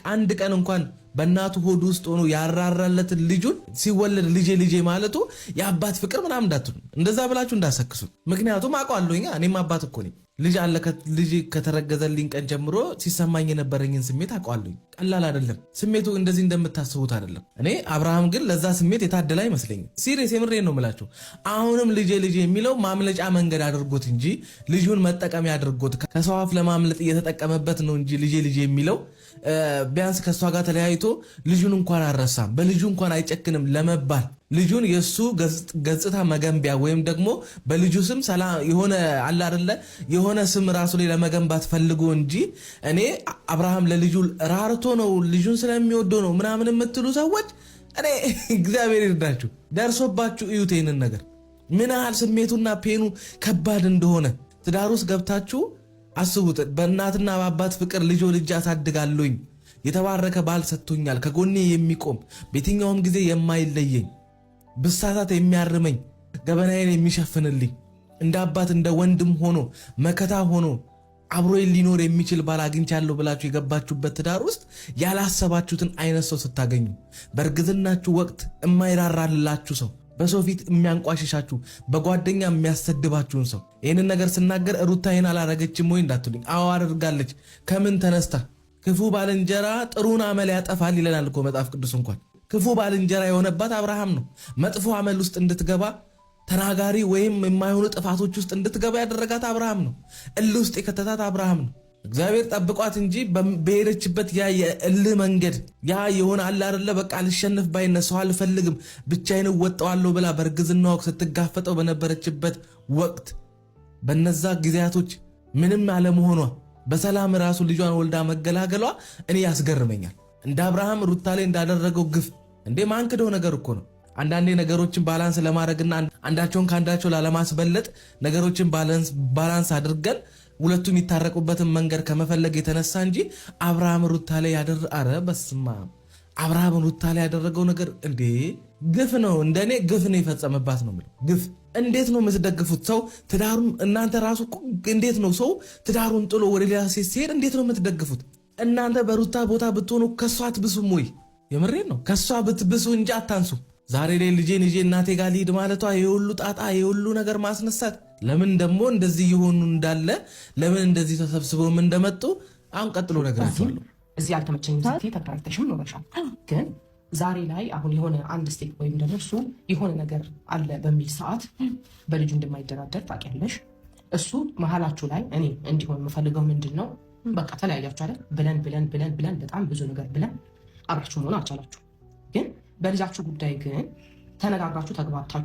አንድ ቀን እንኳን በእናቱ ሆድ ውስጥ ሆኖ ያራራለት ልጁን ሲወለድ ልጄ ማለቱ የአባት ፍቅር ምናምን እንዳትሉ እንደዛ ብላችሁ እንዳሰክሱ። ምክንያቱም አውቀዋለሁኛ እኔም አባት እኮ ነኝ። ልጅ ከተረገዘልኝ ቀን ጀምሮ ሲሰማኝ የነበረኝን ስሜት አውቀዋለሁኝ። ቀላል አይደለም ስሜቱ፣ እንደዚህ እንደምታስቡት አይደለም። እኔ አብርሃም ግን ለዛ ስሜት የታደለ አይመስለኝም። ሲሪየስ የምሬን ነው የምላችሁ። አሁንም ልጄ የሚለው ማምለጫ መንገድ አድርጎት እንጂ ልጁን መጠቀሚያ አድርጎት ከሰው አፍ ለማምለጥ እየተጠቀመበት ነው እንጂ ልጄ የሚለው ቢያንስ ከሷ ጋር ተለያይቶ ልጁን እንኳን አረሳም፣ በልጁ እንኳን አይጨክንም ለመባል ልጁን የሱ ገጽታ መገንቢያ ወይም ደግሞ በልጁ ስም ሰላም የሆነ አለ አይደለ የሆነ ስም ራሱ ላይ ለመገንባት ፈልጎ እንጂ እኔ አብርሃም ለልጁ ራርቶ ነው ልጁን ስለሚወደው ነው ምናምን የምትሉ ሰዎች እኔ እግዚአብሔር ይርዳችሁ፣ ደርሶባችሁ እዩት ይሄንን ነገር ምን ያህል ስሜቱና ፔኑ ከባድ እንደሆነ ትዳር ውስጥ ገብታችሁ አስቡት። በእናትና በአባት ፍቅር ልጅ አሳድጋለሁኝ፣ የተባረከ ባል ሰጥቶኛል፣ ከጎኔ የሚቆም በየትኛውም ጊዜ የማይለየኝ፣ ብሳሳት የሚያርመኝ፣ ገበናዬን የሚሸፍንልኝ፣ እንደ አባት እንደ ወንድም ሆኖ መከታ ሆኖ አብሮ ሊኖር የሚችል ባል አግኝቻለሁ ብላችሁ የገባችሁበት ትዳር ውስጥ ያላሰባችሁትን አይነት ሰው ስታገኙ፣ በእርግዝናችሁ ወቅት የማይራራላችሁ ሰው፣ በሰው ፊት የሚያንቋሽሻችሁ፣ በጓደኛ የሚያሰድባችሁን ሰው። ይህንን ነገር ስናገር ሩታ ይህን አላረገችም ወይ እንዳትሉኝ፣ አዎ አድርጋለች። ከምን ተነስታ? ክፉ ባልንጀራ ጥሩን አመል ያጠፋል ይለናል እኮ መጽሐፍ ቅዱስ። እንኳን ክፉ ባልንጀራ የሆነባት አብርሃም ነው። መጥፎ አመል ውስጥ እንድትገባ ተናጋሪ ወይም የማይሆኑ ጥፋቶች ውስጥ እንድትገባ ያደረጋት አብርሃም ነው። እልህ ውስጥ የከተታት አብርሃም ነው። እግዚአብሔር ጠብቋት እንጂ በሄደችበት ያ የእልህ መንገድ ያ የሆነ አለ አይደለ በቃ ልሸነፍ ባይነት ሰው አልፈልግም ብቻዬን እወጣዋለሁ ብላ በእርግዝና ወቅት ስትጋፈጠው በነበረችበት ወቅት በነዛ ጊዜያቶች ምንም አለመሆኗ በሰላም ራሱ ልጇን ወልዳ መገላገሏ እኔ ያስገርመኛል። እንደ አብርሃም ሩታ ላይ እንዳደረገው ግፍ እንዴ ማንክደው ነገር እኮ ነው። አንዳንዴ ነገሮችን ባላንስ ለማድረግና አንዳቸውን ካንዳቸው ላለማስበለጥ ነገሮችን ባላንስ አድርገን ሁለቱም የሚታረቁበትን መንገድ ከመፈለግ የተነሳ እንጂ አብርሃም ሩታ ላይ አብርሃም ሩታ ላይ ያደረገው ነገር እንዴ ግፍ ነው። እንደኔ ግፍ ነው የፈጸመባት ነው ማለት ግፍ። እንዴት ነው የምትደግፉት? ሰው ትዳሩን እናንተ ራሱ እንዴት ነው ሰው ትዳሩን ጥሎ ወደ ሌላ ሴት ሲሄድ እንዴት ነው የምትደግፉት? እናንተ በሩታ ቦታ ብትሆኑ ከሷ አትብሱም ወይ? የምሬን ነው። ከሷ ብትብሱ እንጂ አታንሱ። ዛሬ ላይ ልጄን ይዤ እናቴ ጋር ልሂድ ማለቷ የሁሉ ጣጣ የሁሉ ነገር ማስነሳት፣ ለምን ደግሞ እንደዚህ የሆኑ እንዳለ ለምን እንደዚህ ተሰብስበው እንደመጡ አሁን ቀጥሎ ነግራችኋለሁ። እዚህ አልተመቸኝም ስትይ ተከራክተሽም ኖረሻል። ግን ዛሬ ላይ አሁን የሆነ አንድ ስቴፕ ወይም ደግሞ እሱ የሆነ ነገር አለ በሚል ሰዓት በልጁ እንደማይደራደር ታውቂያለሽ። እሱ መሀላችሁ ላይ እኔ እንዲሆን የምፈልገው ምንድን ነው በቃ ተለያያችሁ አይደል ብለን በጣም ብዙ ነገር ብለን አብራችሁ መሆን አልቻላችሁ። ግን በልጃችሁ ጉዳይ ግን ተነጋግራችሁ ተግባብታችሁ